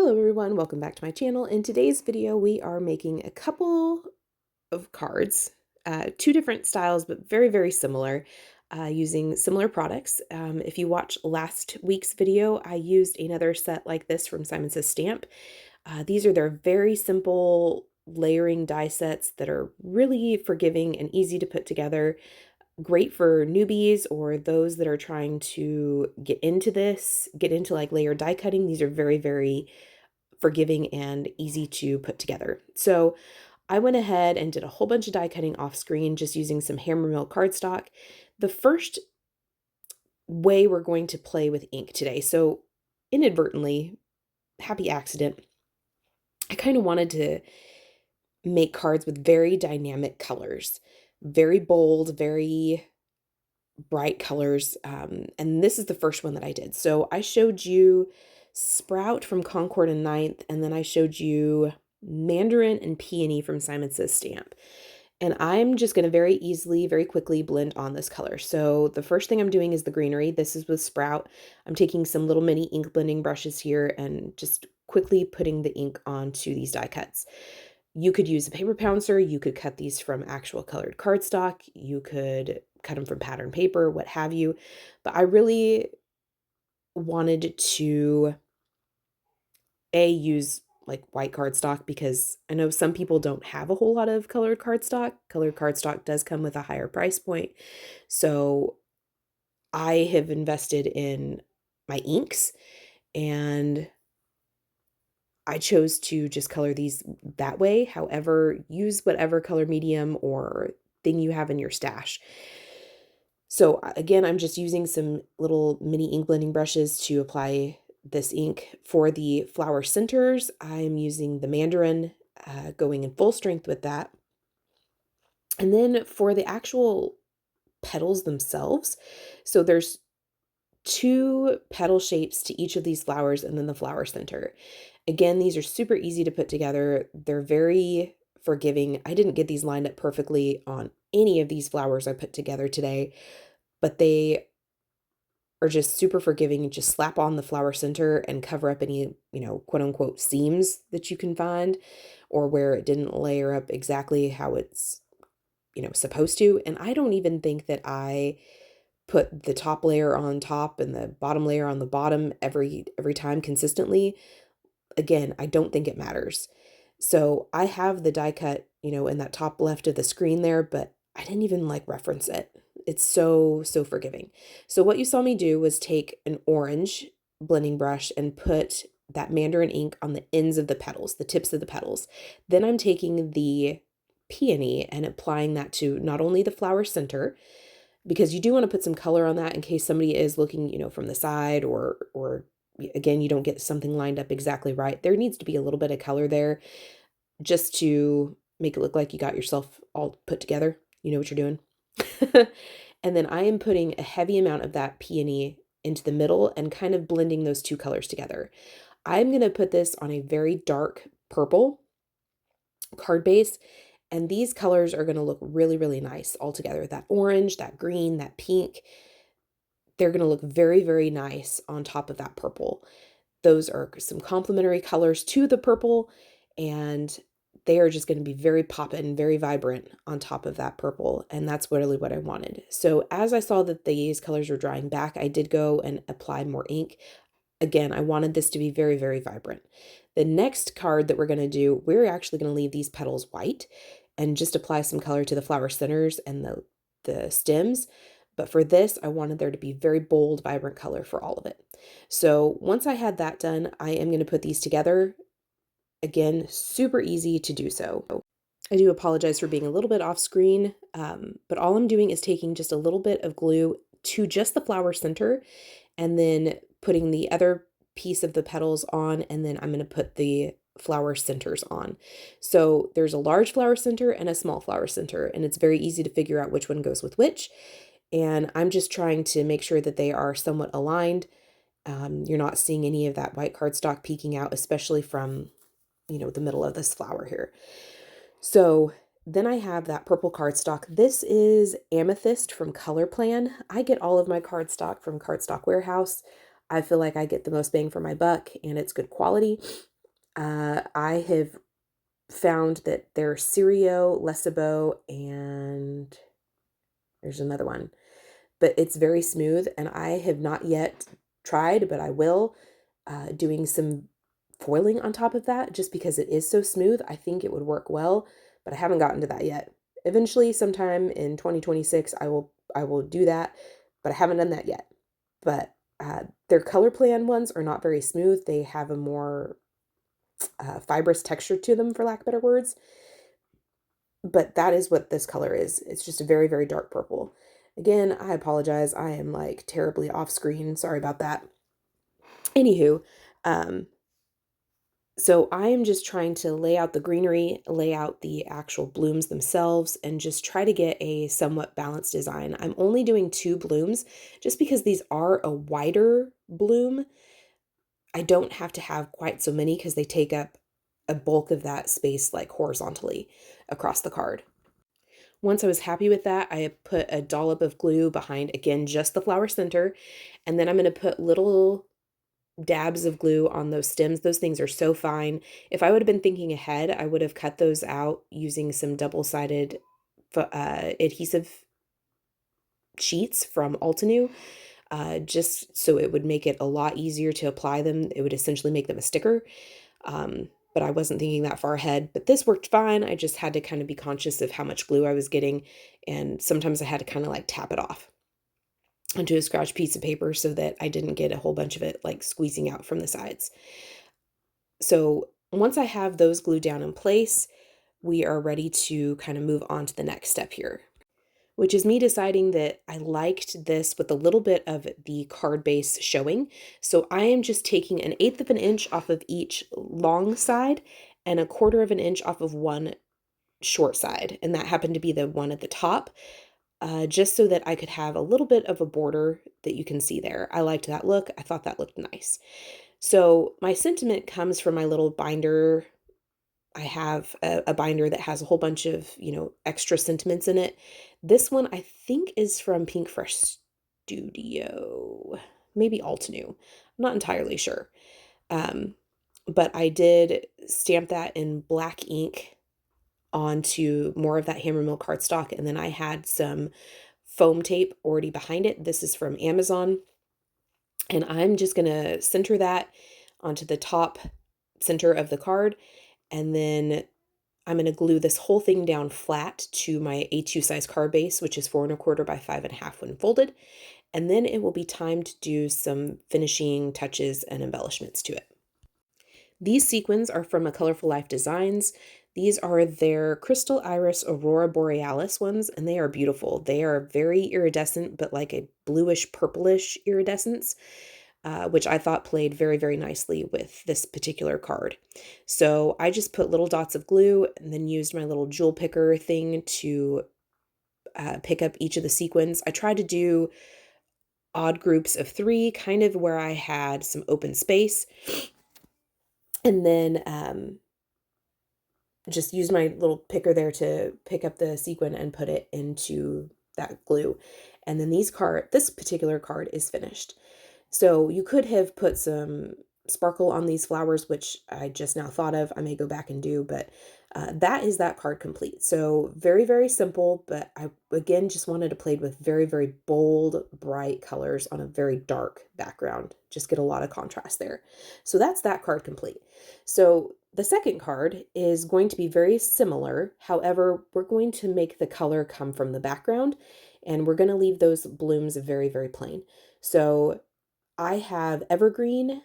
Hello everyone, welcome back to my channel. In today's video, we are making a couple of cards, two different styles, but very, very similar, using similar products. If you watch last week's video, I used another set like this from Says Stamp. These are their very simple layering die sets that are really forgiving and easy to put together. Great for newbies or those that are trying to get into like layered die cutting. These are very, very forgiving and easy to put together. So I went ahead and did a whole bunch of die cutting off screen, just using some HAMMERMILL cardstock. The first way we're going to play with ink today. So inadvertently, happy accident, I kind of wanted to make cards with very dynamic colors, very bold, very bright colors. And this is the first one that I did. So I showed you Sprout from Concord and Ninth, and then I showed you Mandarin and Peony from Says Stamp. And I'm just going to very easily, very quickly blend on this color. So the first thing I'm doing is the greenery. This is with Sprout. I'm taking some little mini ink blending brushes here and just quickly putting the ink onto these die cuts. You could use a paper pouncer, you could cut these from actual colored cardstock, you could cut them from pattern paper, what have you. But I really wanted to use like white cardstock because I know some people don't have a whole lot of colored cardstock. Colored cardstock does come with a higher price point. So I have invested in my inks, and I chose to just color these that way. However, use whatever color medium or thing you have in your stash. So again, I'm just using some little mini ink blending brushes to apply this ink. For the flower centers, I'm using the Mandarin, going in full strength with that. And then for the actual petals themselves, so there's two petal shapes to each of these flowers and then the flower center. Again, these are super easy to put together. They're very forgiving. I didn't get these lined up perfectly on any of these flowers I put together today, but they are just super forgiving. Just slap on the flower center and cover up any, quote unquote seams that you can find, or where it didn't layer up exactly how it's, supposed to. And I don't even think that I put the top layer on top and the bottom layer on the bottom every time consistently. Again, I don't think it matters. So I have the die cut, in that top left of the screen there, but I didn't even like reference it. It's so forgiving. So what you saw me do was take an orange blending brush and put that Mandarin ink on the ends of the petals, the tips of the petals. Then I'm taking the peony and applying that to not only the flower center, because you do want to put some color on that in case somebody is looking, from the side, or again, you don't get something lined up exactly right. There needs to be a little bit of color there just to make it look like you got yourself all put together. You know what you're doing. And then I am putting a heavy amount of that peony into the middle and kind of blending those two colors together. I'm going to put this on a very dark purple card base, and these colors are going to look really, really nice all together. That orange, that green, that pink, they're going to look very, very nice on top of that purple. Those are some complementary colors to the purple, and they are just going to be very poppin', very vibrant on top of that purple, and that's really what I wanted. So as I saw that these colors were drying back, I did go and apply more ink. Again, I wanted this to be very, very vibrant. The next card that we're going to do, we're actually going to leave these petals white and just apply some color to the flower centers and the stems. But for this, I wanted there to be very bold, vibrant color for all of it. So once I had that done, I am going to put these together. Again, super easy to do so. I do apologize for being a little bit off screen, but all I'm doing is taking just a little bit of glue to just the flower center and then putting the other piece of the petals on, and then I'm going to put the flower centers on. So there's a large flower center and a small flower center, and it's very easy to figure out which one goes with which. And I'm just trying to make sure that they are somewhat aligned. You're not seeing any of that white cardstock peeking out, especially from, the middle of this flower here. So then I have that purple cardstock. This is Amethyst from Colorplan. I get all of my cardstock from Cardstock Warehouse. I feel like I get the most bang for my buck, and it's good quality. I have found that there's Sirio, Lessebo, and there's another one, but it's very smooth, and I have not yet tried, but I will, doing some foiling on top of that just because it is so smooth. I think it would work well, but I haven't gotten to that yet. Eventually, sometime in 2026, I will do that, but I haven't done that yet. But their Colorplan ones are not very smooth. They have a more fibrous texture to them, for lack of better words. But that is what this color is. It's just a very, very dark purple. Again, I apologize. I am like terribly off screen. Sorry about that. Anywho, um, so I am just trying to lay out the greenery, lay out the actual blooms themselves, and just try to get a somewhat balanced design. I'm only doing 2 blooms just because these are a wider bloom. I don't have to have quite so many because they take up a bulk of that space like horizontally across the card. Once I was happy with that, I put a dollop of glue behind, again, just the flower center, and then I'm going to put little dabs of glue on those stems. Those things are so fine. If I would have been thinking ahead, I would have cut those out using some double-sided adhesive sheets from Altenew, just so it would make it a lot easier to apply them. It would essentially make them a sticker. But I wasn't thinking that far ahead. But this worked fine. I just had to kind of be conscious of how much glue I was getting, and sometimes I had to kind of like tap it off onto a scratch piece of paper so that I didn't get a whole bunch of it like squeezing out from the sides. So once I have those glued down in place, we are ready to kind of move on to the next step here, which is me deciding that I liked this with a little bit of the card base showing. So I am just taking 1/8 of an inch off of each long side and 1/4 of an inch off of one short side. And that happened to be the one at the top, just so that I could have a little bit of a border that you can see there. I liked that look. I thought that looked nice. So my sentiment comes from my little binder. I have a binder that has a whole bunch of, extra sentiments in it. This one I think is from Pink Fresh Studio, maybe Altenew. I'm not entirely sure. But I did stamp that in black ink onto more of that HAMMERMILL cardstock, and then I had some foam tape already behind it. This is from Amazon, and I'm just going to center that onto the top center of the card, and then I'm going to glue this whole thing down flat to my A2 size card base, which is 4 1/4 by 5 1/2 when folded. And then it will be time to do some finishing touches and embellishments to it. These sequins are from a Colorful Life Designs. These are their Crystal Iris Aurora Borealis ones, and they are beautiful. They are very iridescent, but like a bluish purplish iridescence, which I thought played very, very nicely with this particular card. So I just put little dots of glue and then used my little jewel picker thing to pick up each of the sequins. I tried to do odd groups of 3, kind of where I had some open space. And then just use my little picker there to pick up the sequin and put it into that glue. And then this particular card is finished. So you could have put some sparkle on these flowers, which I just now thought of. I may go back and do, but that is that card complete. So very, very simple, but I, again, just wanted to play with very, very bold, bright colors on a very dark background. Just get a lot of contrast there. So that's that card complete. So the second card is going to be very similar. However, we're going to make the color come from the background, and we're going to leave those blooms very, very plain. So I have Evergreen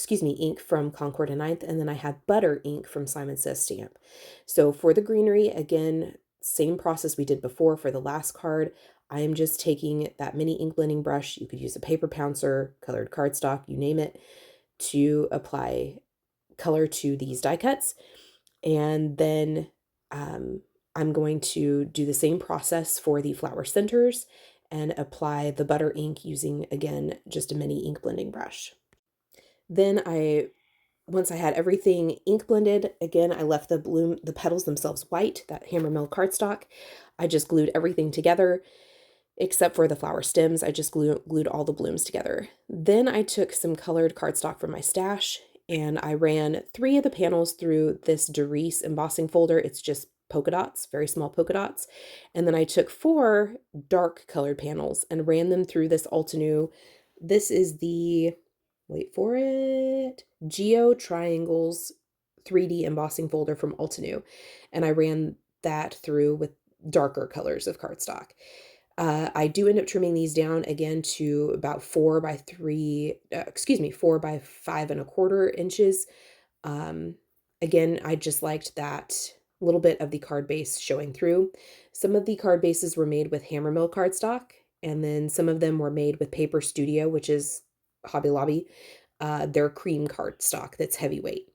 ink from Concord and Ninth, and then I have Butter ink from Says Stamp. So for the greenery, again, same process we did before for the last card. I am just taking that mini ink blending brush. You could use a paper pouncer, colored cardstock, you name it, to apply color to these die cuts. And then I'm going to do the same process for the flower centers and apply the butter ink using, again, just a mini ink blending brush. Then once I had everything ink blended, again, I left the petals themselves white, that HAMMERMILL cardstock. I just glued everything together except for the flower stems. I just glued all the blooms together. Then I took some colored cardstock from my stash and I ran 3 of the panels through this Doris embossing folder. It's just polka dots, very small polka dots. And then I took 4 dark colored panels and ran them through this Altenew. This is the, wait for it, Geo Triangles 3D embossing folder from Altenew. And I ran that through with darker colors of cardstock. I do end up trimming these down again to about 4 by 3, 4 by 5 1/4 inches. Um, Again, I just liked that little bit of the card base showing through. Some of the card bases were made with HAMMERMILL cardstock, and then some of them were made with Paper Studio, which is Hobby Lobby. Their cream cardstock that's heavyweight.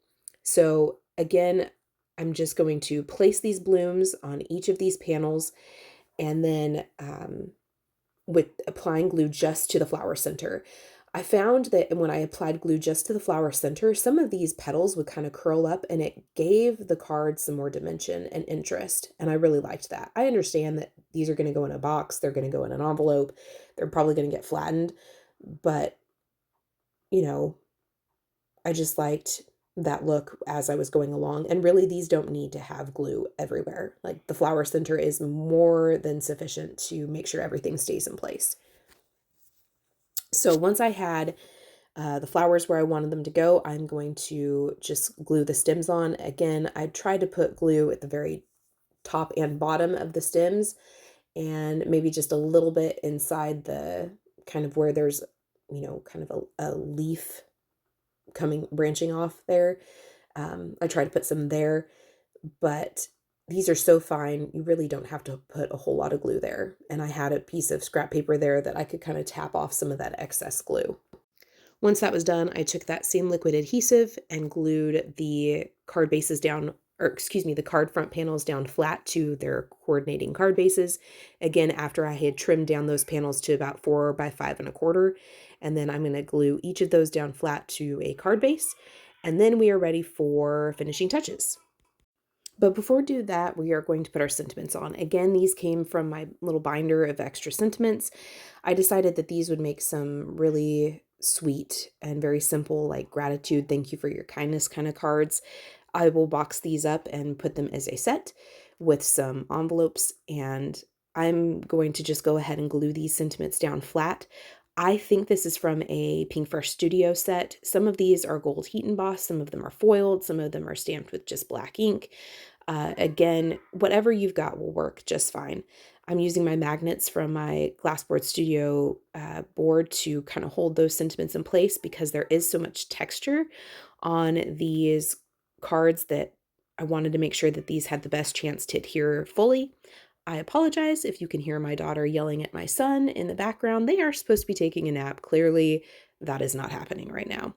So again, I'm just going to place these blooms on each of these panels, and then with applying glue just to the flower center. I found that when I applied glue just to the flower center, some of these petals would kind of curl up, and it gave the card some more dimension and interest, and I really liked that. I understand that these are going to go in a box, they're going to go in an envelope, they're probably going to get flattened, but, you know, I just liked that look as I was going along. And really, these don't need to have glue everywhere. Like, the flower center is more than sufficient to make sure everything stays in place. So once I had the flowers where I wanted them to go, I'm going to just glue the stems on. Again, I tried to put glue at the very top and bottom of the stems, and maybe just a little bit inside the kind of where there's, you know, kind of a leaf branching off there. I tried to put some there, but these are so fine, you really don't have to put a whole lot of glue there. And I had a piece of scrap paper there that I could kind of tap off some of that excess glue. Once that was done, I took that same liquid adhesive and glued the card bases down, or excuse me, the card front panels down flat to their coordinating card bases. Again, after I had trimmed down those panels to about 4 by 5 1/4. And then I'm going to glue each of those down flat to a card base. And then we are ready for finishing touches. But before we do that, we are going to put our sentiments on. Again, these came from my little binder of extra sentiments. I decided that these would make some really sweet and very simple, like gratitude, thank you for your kindness kind of cards. I will box these up and put them as a set with some envelopes, and I'm going to just go ahead and glue these sentiments down flat. I think this is from a Pink Fresh Studio set. Some of these are gold heat embossed, some of them are foiled, some of them are stamped with just black ink. Again, whatever you've got will work just fine. I'm using my magnets from my Glassboard Studio board to kind of hold those sentiments in place, because there is so much texture on these cards that I wanted to make sure that these had the best chance to adhere fully. I apologize if you can hear my daughter yelling at my son in the background. They are supposed to be taking a nap. Clearly, that is not happening right now.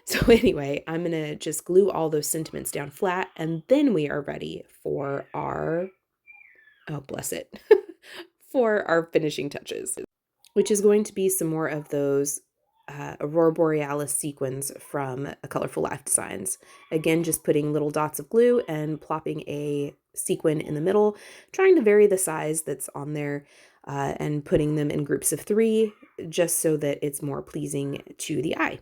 So anyway, I'm going to just glue all those sentiments down flat, and then we are ready for our, oh, bless it, for our finishing touches, which is going to be some more of those Aurora Borealis sequins from Colorful Life Designs. Again, just putting little dots of glue and plopping a sequin in the middle, trying to vary the size that's on there, and putting them in groups of 3 just so that it's more pleasing to the eye.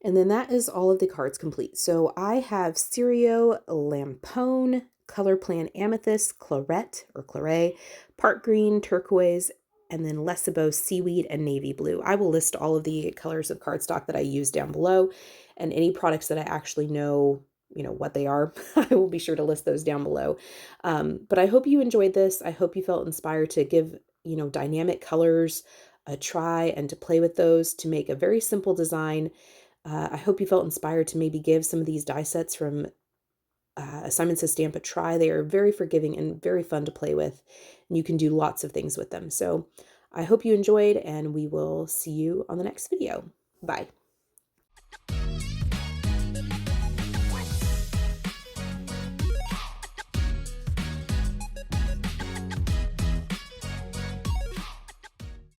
And then that is all of the cards complete. So I have Sirio, Lampone, Colorplan Amethyst, Claret or Claret, Part Green, Turquoise, and then Lessebo, Seaweed, and Navy Blue. I will list all of the colors of cardstock that I use down below, and any products that I actually know, you know, what they are, I will be sure to list those down below. But I hope you enjoyed this. I hope you felt inspired to give, you know, dynamic colors a try and to play with those to make a very simple design. I hope you felt inspired to maybe give some of these die sets from Simon Says Stamp a try. They are very forgiving and very fun to play with, and you can do lots of things with them. So I hope you enjoyed, and we will see you on the next video. Bye.